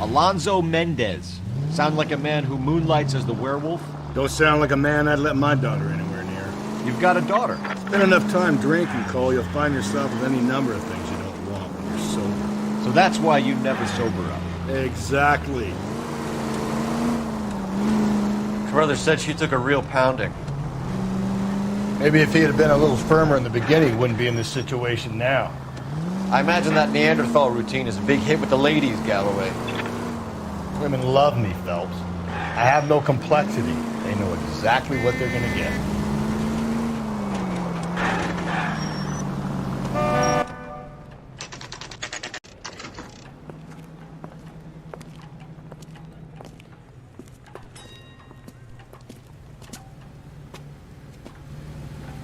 Alonzo Mendez. Sound like a man who moonlights as the werewolf? Don't sound like a man I'd let my daughter anywhere near. You've got a daughter. Spend enough time drinking, Cole, you'll find yourself with any number of things you don't want when you're sober. So that's why you never sober up. Exactly. Carruthers said she took a real pounding. Maybe if he had been a little firmer in the beginning, he wouldn't be in this situation now. I imagine that Neanderthal routine is a big hit with the ladies, Galloway. Women love me, Phelps. I have no complexity. They know exactly what they're gonna get.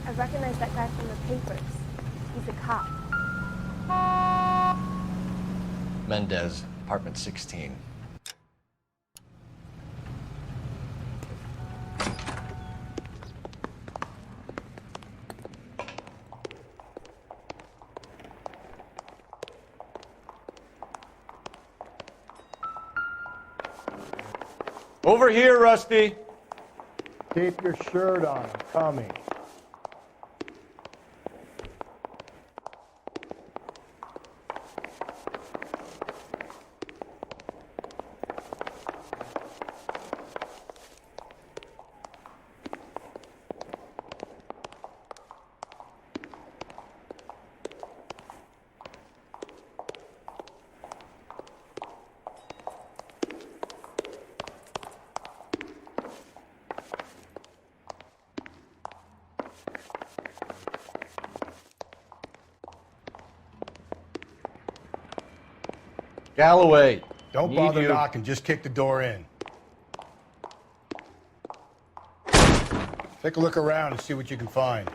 I recognize that guy from the papers. He's a cop. Mendez, apartment 16. Over here, Rusty. Keep your shirt on. I'm coming. Galloway. Don't Need bother you. knocking, just kick the door in. Take a look around and see what you can find.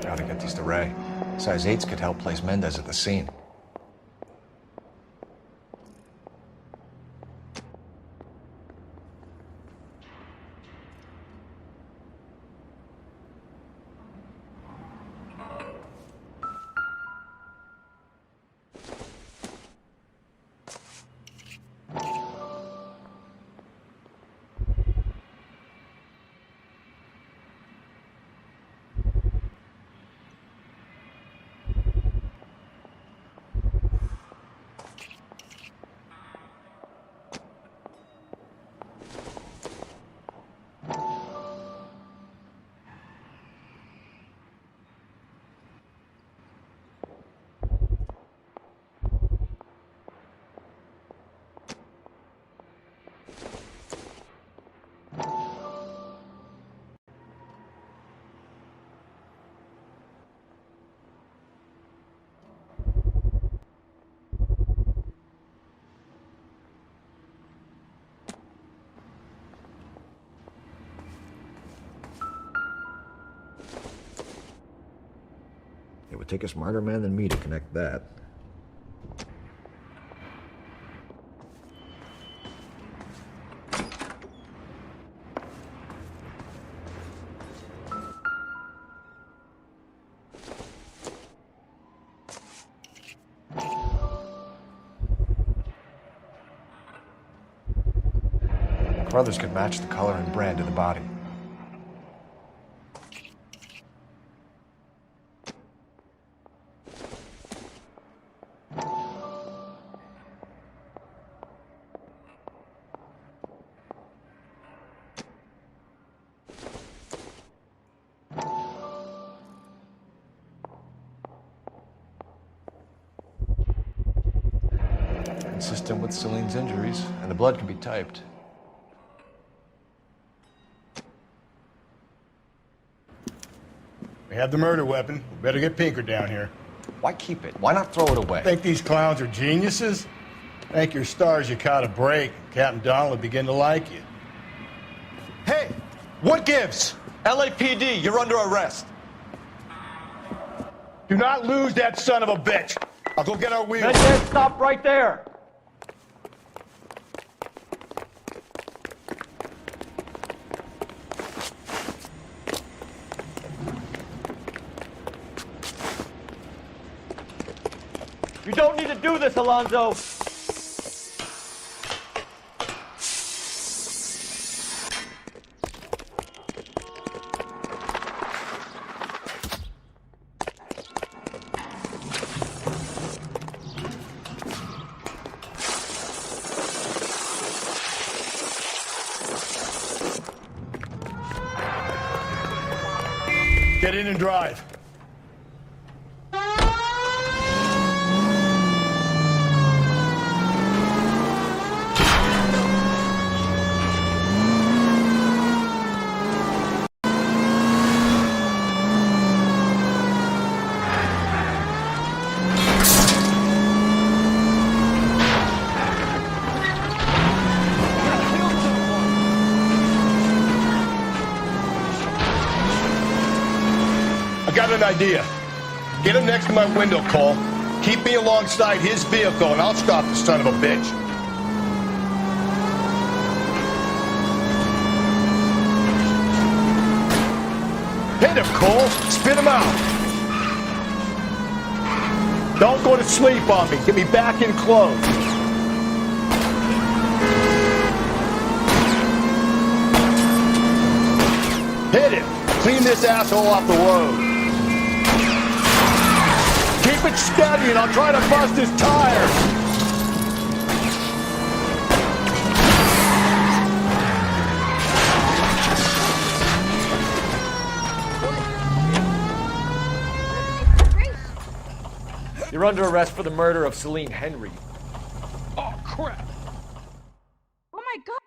Gotta get these to Ray. Size 8s could help place Mendez at the scene. It would take a smarter man than me to connect that. Carruthers could match the color and brand of the body. Consistent with Celine's injuries, and the blood can be typed. We have the murder weapon. We better get Pinker down here. Why keep it? Why not throw it away? Think these clowns are geniuses? Thank your stars you caught a break. Captain Donald will begin to like you. Hey, what gives? LAPD, you're under arrest. Do not lose that son of a bitch. I'll go get our wheels. Mendez, stop right there! You don't need to do this, Alonzo! Get in and drive. Got an idea. Get him next to my window, Cole. Keep me alongside his vehicle, and I'll stop the son of a bitch. Hit him, Cole. Spit him out. Don't go to sleep on me. Get me back in close. Hit him. Clean this asshole off the road. Keep it steady and I'll try to bust his tires. You're under arrest for the murder of Celine Henry. Oh, crap. Oh my God.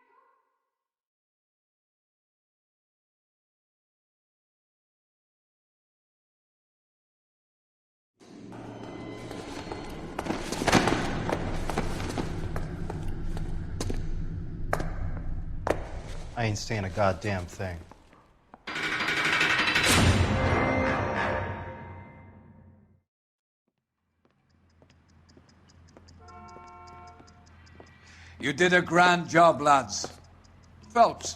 I ain't saying a goddamn thing. You did a grand job, lads. Phelps,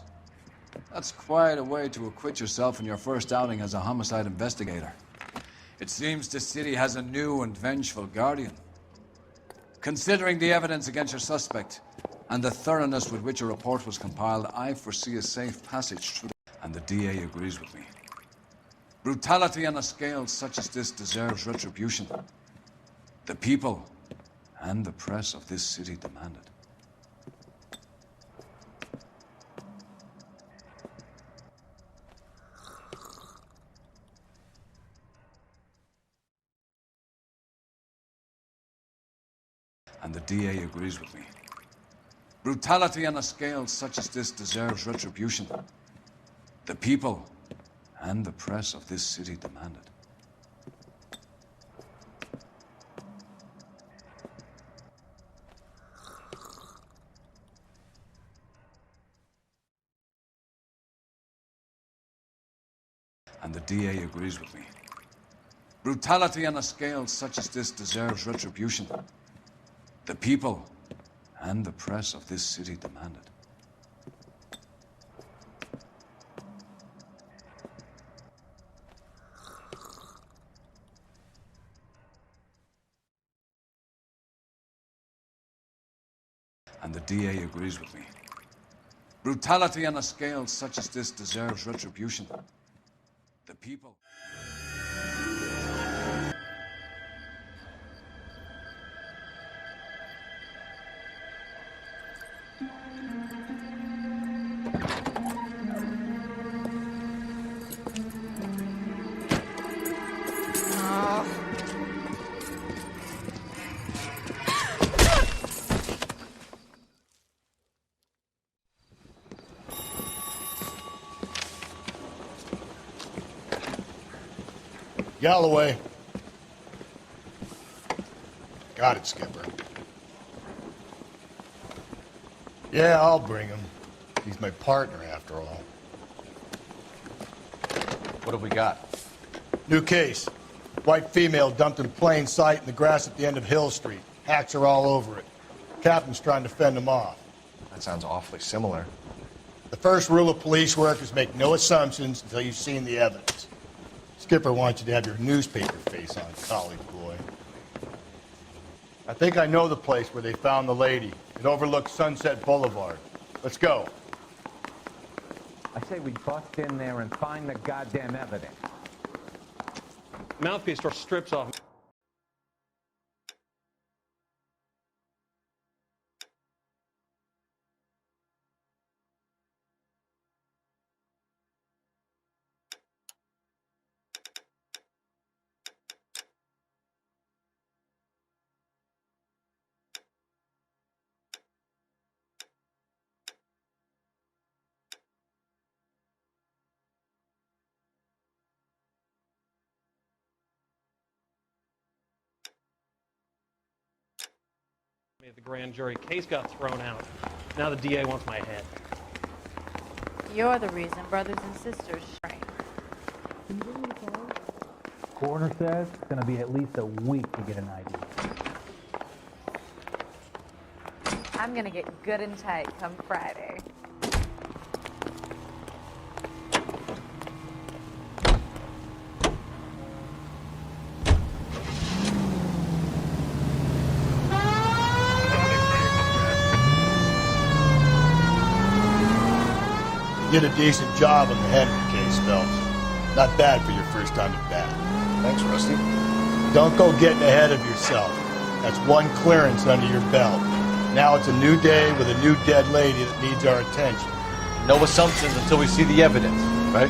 that's quite a way to acquit yourself in your first outing as a homicide investigator. It seems the city has a new and vengeful guardian. Considering the evidence against your suspect, and the thoroughness with which a report was compiled, I foresee a safe passage through and the DA agrees with me. Brutality on a scale such as this deserves retribution. The people and the press of this city demand it. And the DA agrees with me. Brutality on a scale such as this deserves retribution. The people and the press of this city demand it. And the DA agrees with me. Brutality on a scale such as this deserves retribution. The people and the press of this city demand it. And the DA agrees with me. Brutality on a scale such as this deserves retribution. The people... Galloway. Got it, Skipper. Yeah, I'll bring him. He's my partner, after all. What have we got? New case. White female dumped in plain sight in the grass at the end of Hill Street. Hacks are all over it. Captain's trying to fend them off. That sounds awfully similar. The first rule of police work is make no assumptions until you've seen the evidence. Skipper wants you to have your newspaper face on, college boy. I think I know the place where they found the lady. It overlooks Sunset Boulevard. Let's go. I say we bust in there and find the goddamn evidence. Mouthpiece tore strips off. The grand jury case got thrown out. Now the DA wants my head. You're the reason brothers and sisters shrink. Coroner says it's going to be at least a week to get an ID. I'm going to get good and tight come Friday. You did a decent job on the Henry case, Phelps. Not bad for your first time at bat. Thanks, Rusty. Don't go getting ahead of yourself. That's one clearance under your belt. Now it's a new day with a new dead lady that needs our attention. No assumptions until we see the evidence, right?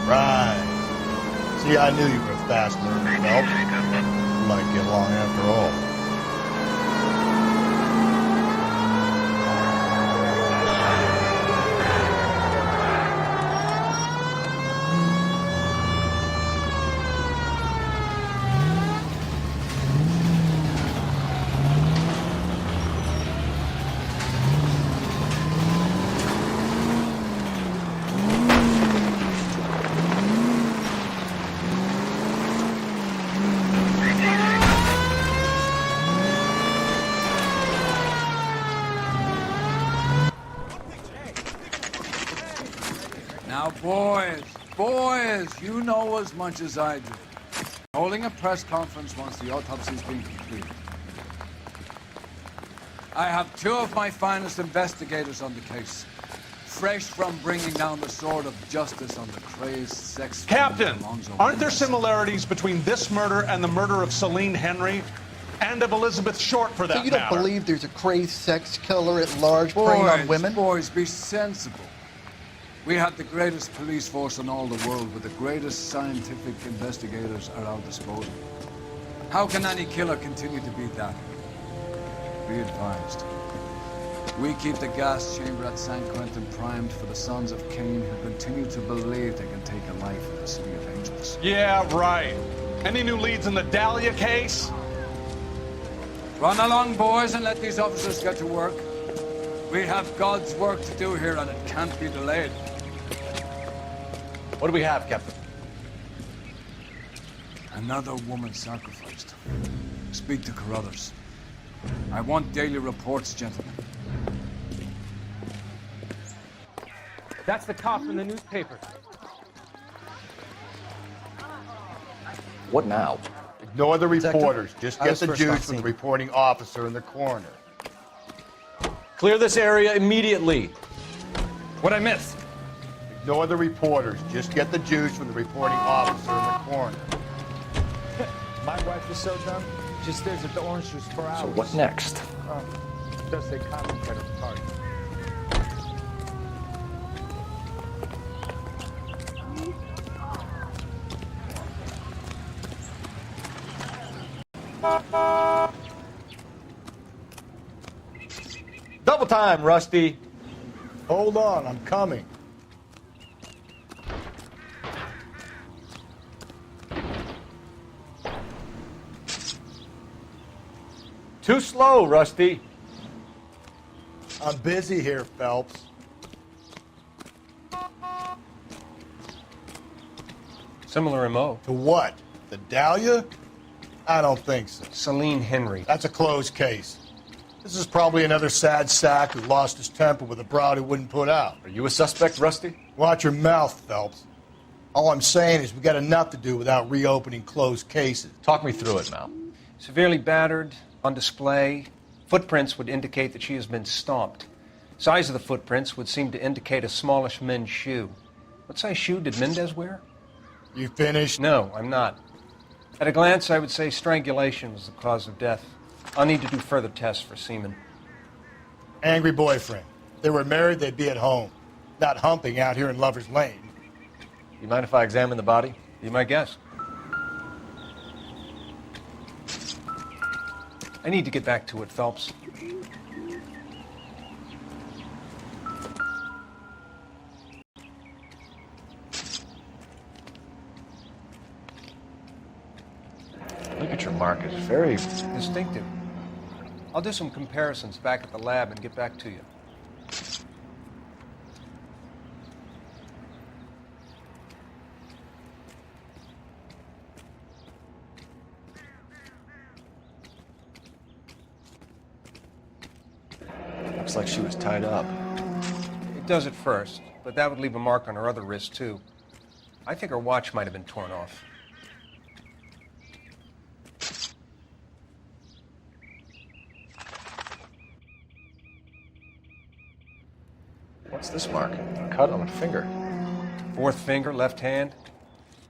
Right. See, I knew you were a fast learner, Phelps. We might get along after all. Now, boys, you know as much as I do. Holding a press conference once the autopsy's been completed. I have two of my finest investigators on the case. Fresh from bringing down the sword of justice on the crazed sex... Captain, aren't there similarities between this murder and the murder of Celine Henry? And of Elizabeth Short, for that So you don't matter? believe there's a crazed sex killer at large preying on women? Boys, be sensible. We have the greatest police force in all the world with the greatest scientific investigators at our disposal. How can any killer continue to beat that? Be advised. We keep the gas chamber at San Quentin primed for the sons of Cain who continue to believe they can take a life in the City of Angels. Yeah, right. Any new leads in the Dahlia case? Run along, boys, and let these officers get to work. We have God's work to do here, and it can't be delayed. What do we have, Captain? Another woman sacrificed. Speak to Carruthers. I want daily reports, gentlemen. That's the cop from the newspaper. What now? Ignore the reporters. Just I get was the first on juice from the scene. reporting officer in the corner. Clear this area immediately. What'd I miss? Ignore the reporters. Just get the juice from the reporting officer in the corner. My wife is so dumb, she stares at the orange juice for hours. So what next? Does say concentrate at the party. Double time, Rusty. Hold on, I'm coming. Too slow, Rusty. I'm busy here, Phelps. Similar MO. To what? The Dahlia? I don't think so. Celine Henry. That's a closed case. This is probably another sad sack who lost his temper with a broad who wouldn't put out. Are you a suspect, Rusty? Watch your mouth, Phelps. All I'm saying is we got enough to do without reopening closed cases. Talk me through it, Mal. Severely battered, on display. Footprints would indicate that she has been stomped. Size of the footprints would seem to indicate a smallish men's shoe. What size shoe did Mendez wear? You finished? No, I'm not. At a glance, I would say strangulation was the cause of death. I'll need to do further tests for semen. Angry boyfriend. If they were married, they'd be at home, not humping out here in Lover's Lane. You mind if I examine the body? Be my guest. I need to get back to it, Phelps. Look at your mark. It's very Distinctive. I'll do some comparisons back at the lab and get back to you. Looks like she was tied up. It does at first, but that would leave a mark on her other wrist, too. I think her watch might have been torn off. What's this mark? A cut on a finger. Fourth finger, left hand.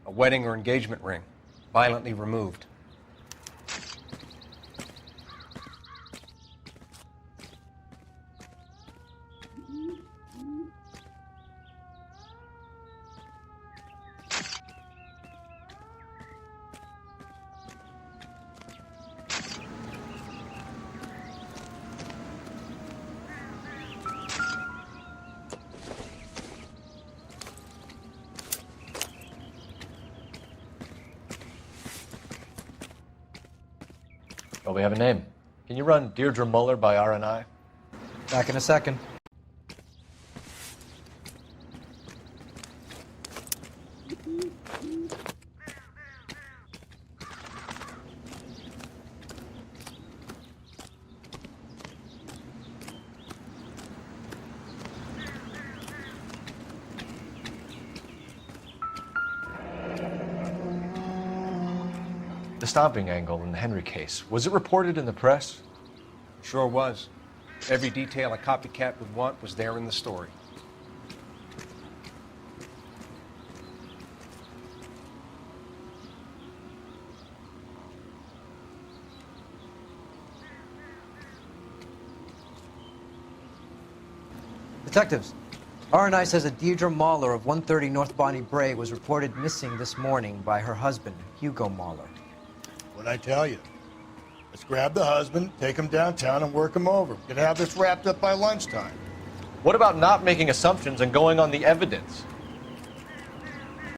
A wedding or engagement ring. Violently removed. Well, we have a name. Can you run Deirdre Muller by RNI? Back in a second. The stomping angle in the Henry case. Was it reported in the press? Sure was. Every detail a copycat would want was there in the story. Detectives, RNI says that Deirdre Mahler of 130 North Bonnie Bray was reported missing this morning by her husband, Hugo Mahler. What'd I tell you? Let's grab the husband, take him downtown, and work him over. We're gonna have this wrapped up by lunchtime. What about not making assumptions and going on the evidence?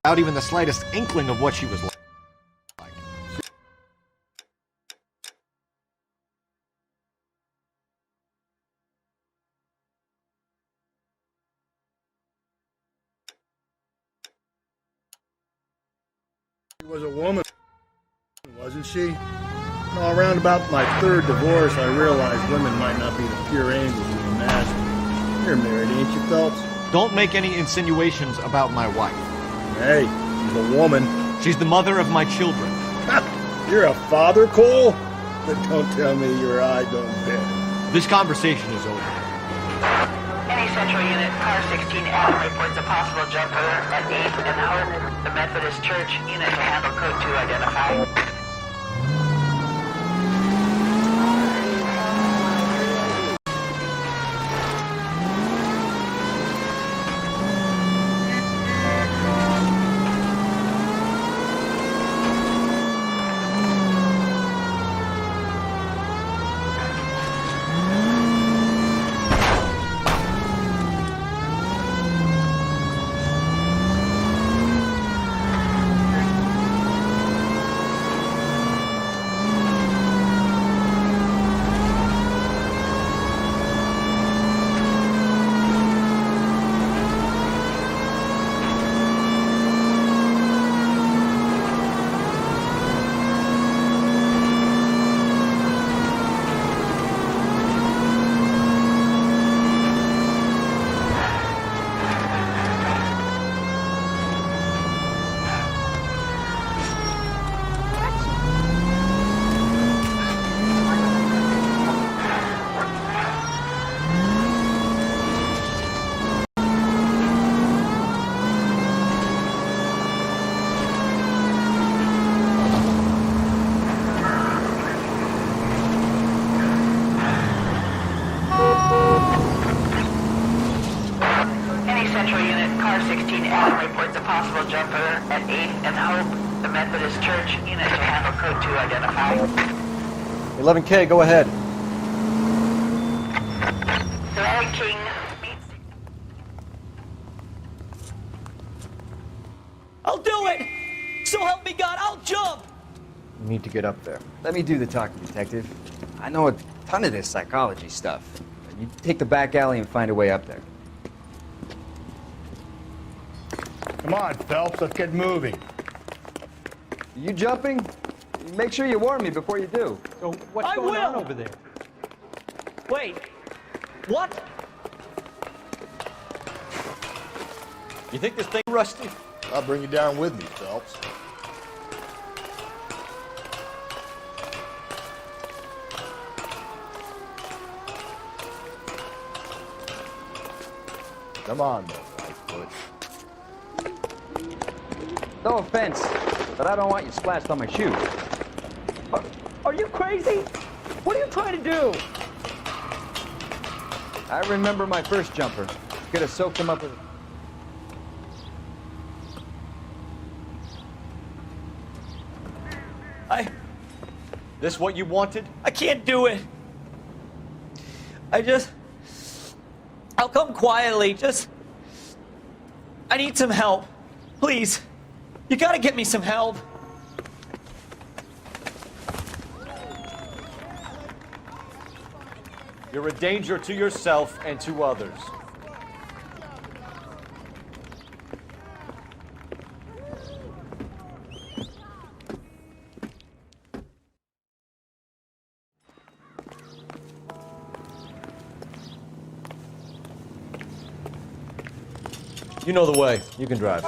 Without even the slightest inkling of what she was like. She was a woman, wasn't she? No, around about my third divorce, I realized women might not be the pure angels you imagine. You're married, ain't you, Phelps? Don't make any insinuations about my wife. Hey, she's a woman. She's the mother of my children. You're a father, Cole? But don't tell me your eye don't bend. This conversation is over. Any Central Unit, Car 16 Adam reports a possible jumper at 8th and Hope. The Methodist Church unit will handle code 2 identify. possible jumper at 8th and Hope, the Methodist Church. Unit to handle code 2 identify. 11K, go ahead. Larry King meets... I'll do it! So help me God, I'll jump! You need to get up there. Let me do the talking, Detective. I know a ton of this psychology stuff. You take the back alley and find a way up there. Come on, Phelps, let's get moving. You jumping? Make sure you warn me before you do. So what's going on over there? Wait, what? You think this thing rusty? I'll bring you down with me, Phelps. Come on, Lightfoot. No offense, but I don't want you splashed on my shoes. Are you crazy? What are you trying to do? I remember my first jumper. Could have soaked him up with... This what you wanted? I can't do it. I'll come quietly, I need some help. Please. You gotta get me some help. You're a danger to yourself and to others. You know the way. You can drive.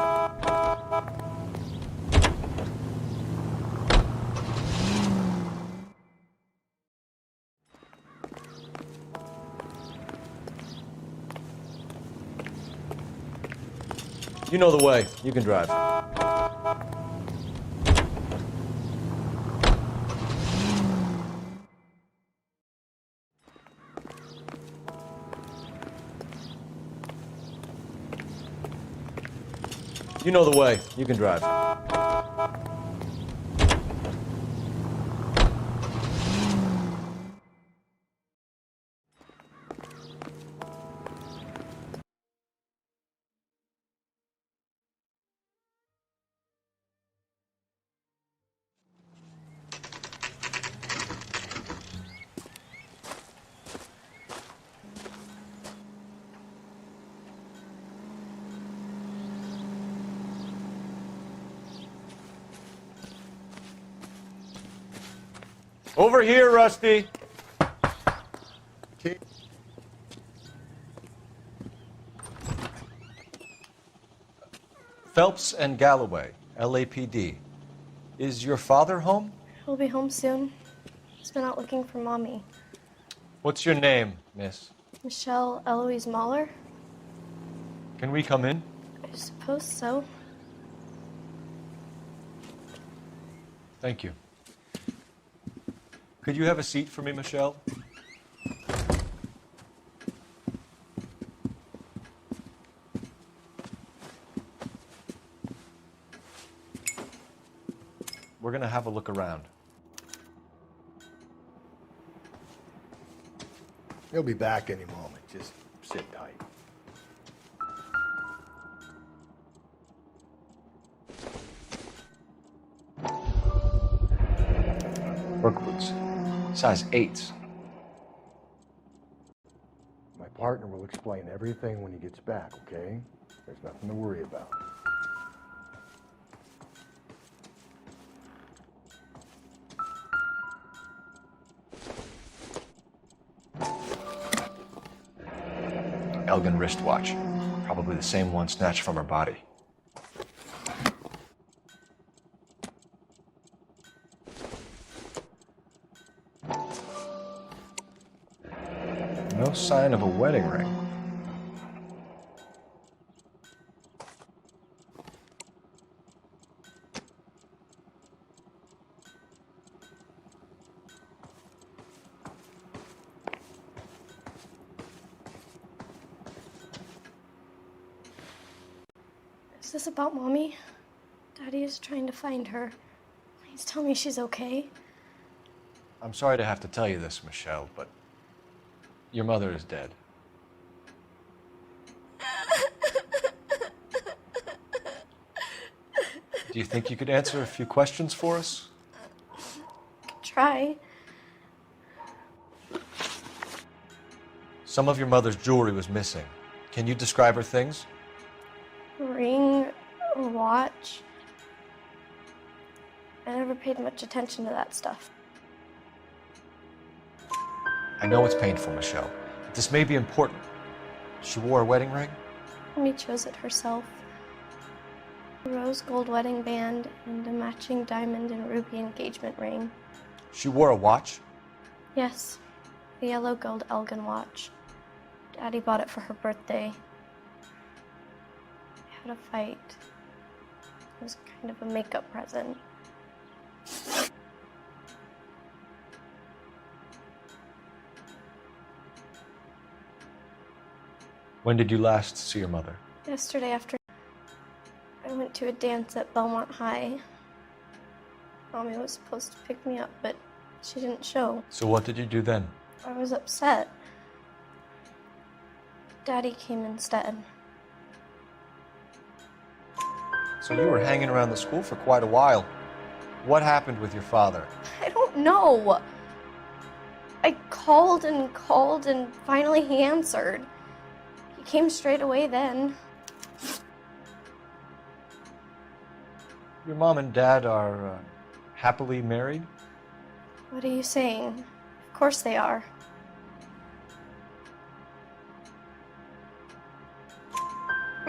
You know the way. You can drive. You know the way. You can drive. Over here, Rusty. Phelps and Galloway, LAPD. Is your father home? He'll be home soon. He's been out looking for Mommy. What's your name, miss? Michelle Eloise Mahler? Can we come in? I suppose so. Thank you. Could you have a seat for me, Michelle? We're gonna have a look around. He'll be back any moment. Just sit tight. Work boots. Size 8s. My partner will explain everything when he gets back, okay? There's nothing to worry about. Elgin wristwatch. Probably the same one snatched from her body. No sign of a wedding ring. Is this about Mommy? Daddy is trying to find her. Please tell me she's okay. I'm sorry to have to tell you this, Michelle, but your mother is dead. Do you think you could answer a few questions for us? Try. Some of your mother's jewelry was missing. Can you describe her things? A ring, a watch. I never paid much attention to that stuff. I know it's painful, Michelle, but this may be important. She wore a wedding ring? Mommy chose it herself. A rose gold wedding band and a matching diamond and ruby engagement ring. She wore a watch? Yes, a yellow gold Elgin watch. Daddy bought it for her birthday. I had a fight. It was kind of a makeup present. When did you last see your mother? Yesterday after I went to a dance at Belmont High. Mommy was supposed to pick me up, but she didn't show. So what did you do then? I was upset. Daddy came instead. So you were hanging around the school for quite a while. What happened with your father? I don't know. I called and finally he answered. He came straight away then. Your mom and dad are happily married? What are you saying? Of course they are.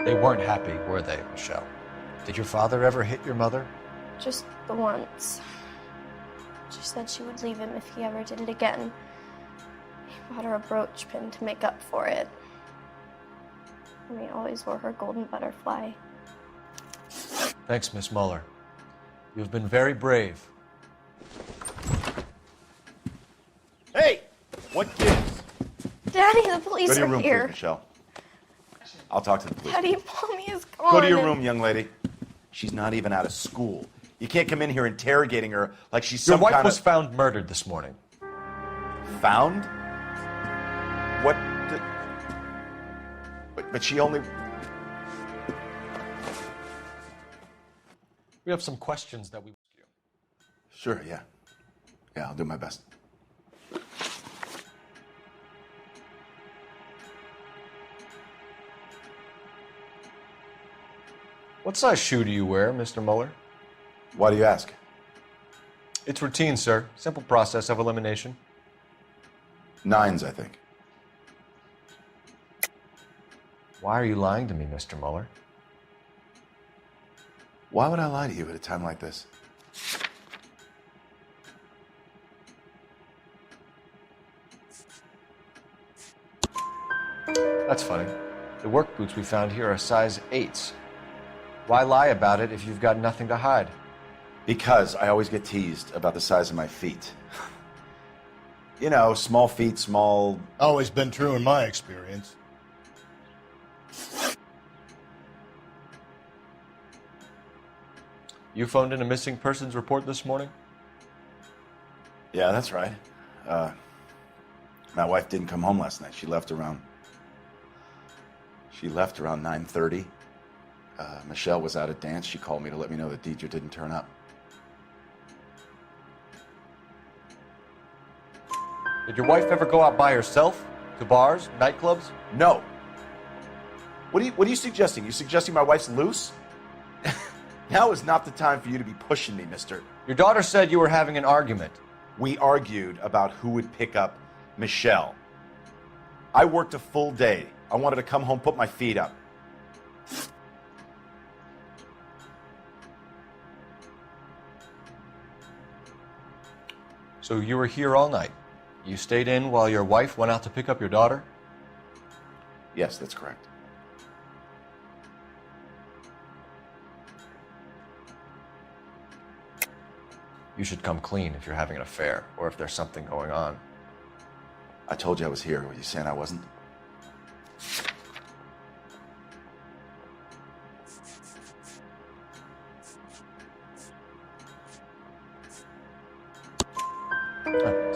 They weren't happy, were they, Michelle? Did your father ever hit your mother? Just the once. She said she would leave him if he ever did it again. He bought her a brooch pin to make up for it. And he always wore her golden butterfly. Thanks, Miss Muller. You've been very brave. Hey! What gives? Daddy, the police Go to your are room, here. please, Michelle. I'll talk to the police. Daddy, Mommy is gone. Go to your room, young lady. She's not even out of school. You can't come in here interrogating her like she's Your some wife kind was of... found murdered this morning. Found? What? But she only... We have some questions that we... Sure, yeah. Yeah, I'll do my best. What size shoe do you wear, Mr. Muller? Why do you ask? It's routine, sir. Simple process of elimination. 9s, I think. Why are you lying to me, Mr. Muller? Why would I lie to you at a time like this? That's funny. The work boots we found here are size 8s. Why lie about it if you've got nothing to hide? Because I always get teased about the size of my feet. You know, small feet, small... Always been true in my experience. You phoned in a missing persons report this morning? Yeah, that's right. My wife didn't come home last night. She left around 9:30. Michelle was out at dance. She called me to let me know that Deidre didn't turn up. Did your wife ever go out by herself? To bars, nightclubs? No. What are you suggesting? You suggesting my wife's loose? Now is not the time for you to be pushing me, mister. Your daughter said you were having an argument. We argued about who would pick up Michelle. I worked a full day. I wanted to come home, put my feet up. So you were here all night. You stayed in while your wife went out to pick up your daughter? Yes, that's correct. You should come clean if you're having an affair or if there's something going on. I told you I was here. Were you saying I wasn't?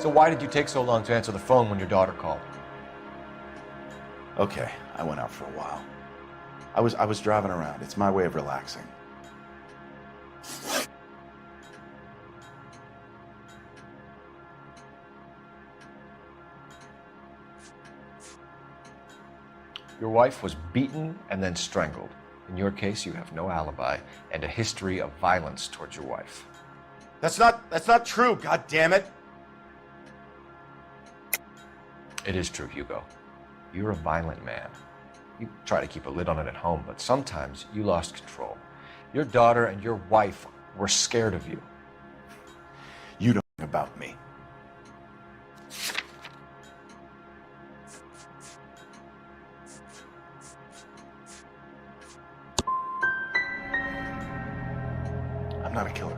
So why did you take so long to answer the phone when your daughter called? Okay, I went out for a while. I was driving around. It's my way of relaxing. Your wife was beaten and then strangled. In your case, you have no alibi and a history of violence towards your wife. That's not true, god damn it. It is true, Hugo. You're a violent man. You try to keep a lid on it at home, but sometimes you lost control. Your daughter and your wife were scared of you. You don't know about me. I'm not a killer.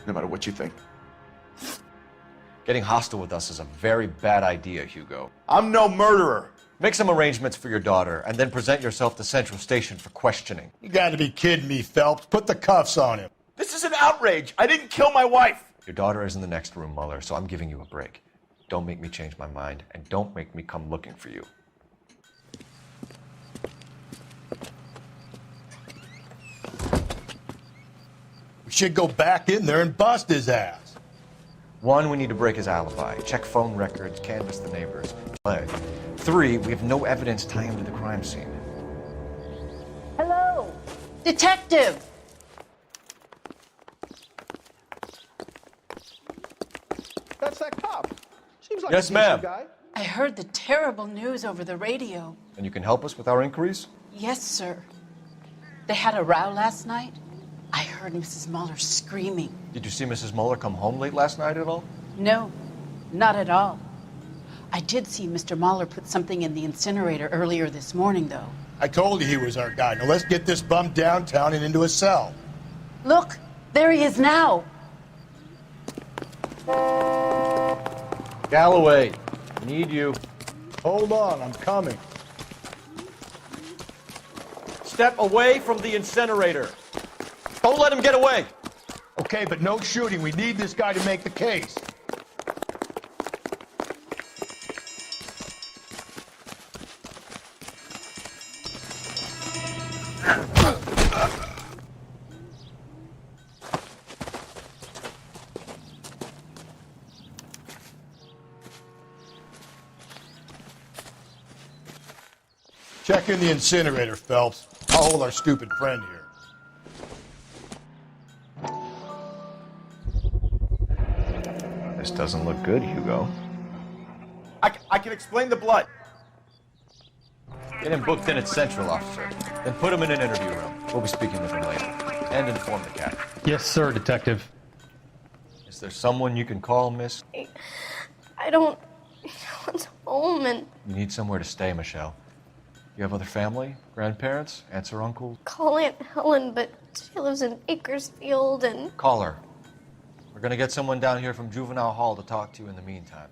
No matter what you think. Getting hostile with us is a very bad idea, Hugo. I'm no murderer. Make some arrangements for your daughter, and then present yourself to Central Station for questioning. You gotta be kidding me, Phelps. Put the cuffs on him. This is an outrage. I didn't kill my wife. Your daughter is in the next room, Mueller, so I'm giving you a break. Don't make me change my mind, and don't make me come looking for you. We should go back in there and bust his ass. One, we need to break his alibi. Check phone records, canvass the neighbors. 3, we have no evidence tying him to the crime scene. Hello, detective. That's that cop. Seems like Yes, a ma'am. decent guy. I heard the terrible news over the radio. And you can help us with our inquiries? Yes, sir. They had a row last night. I heard Mrs. Mueller screaming. Did you see Mrs. Mueller come home late last night at all? No, not at all. I did see Mr. Mueller put something in the incinerator earlier this morning, though. I told you he was our guy. Now let's get this bum downtown and into a cell. Look, there he is now. Galloway, need you. Hold on, I'm coming. Step away from the incinerator. Don't let him get away. Okay, but no shooting. We need this guy to make the case. Check in the incinerator, Phelps. I'll hold our stupid friend here. This doesn't look good, Hugo. I can explain the blood. Get him booked in at Central, officer. Then put him in an interview room. We'll be speaking with him later. And inform the cat. Yes, sir, detective. Is there someone you can call, miss? I don't want home and You need somewhere to stay, Michelle. You have other family? Grandparents? Aunts or uncles? call Aunt Helen, but she lives in Bakersfield and Call her. We're gonna get someone down here from Juvenile Hall to talk to you in the meantime.